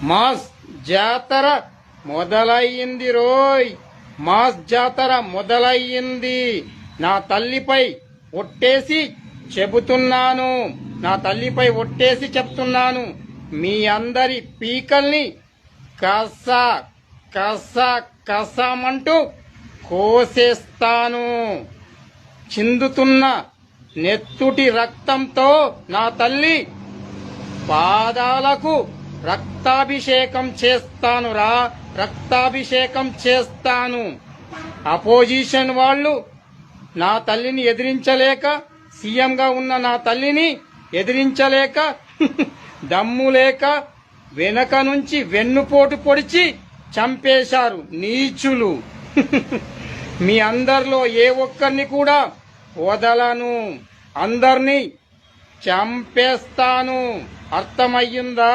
Mass జాతర మొదలయ్యింది రోయ్. Mass జాతర మొదలయ్యింది. నా తల్లిపై ఒట్టేసి చెబుతున్నాను, నా తల్లిపై ఒట్టేసి చెప్తున్నాను, మీ అందరి పీకల్ని కస కస కసమంటూ కోసేస్తాను. చిందుతున్న నెత్తుటి రక్తంతో నా తల్లి పాదాలకు రక్తాభిషేకం చేస్తానురా, రక్తాభిషేకం చేస్తాను. అపోజిషన్ వాళ్ళు నా తల్లిని ఎదిరించలేక, సీఎంగా ఉన్న నా తల్లిని ఎదిరించలేక, దమ్ము లేక వెనక నుంచి వెన్నుపోటు పొడిచి చంపేశారు నీచులు. మీ అందరిలో ఏ ఒక్కరిని కూడా వదలను, అందర్నీ చంపేస్తాను. అర్థమయ్యిందా?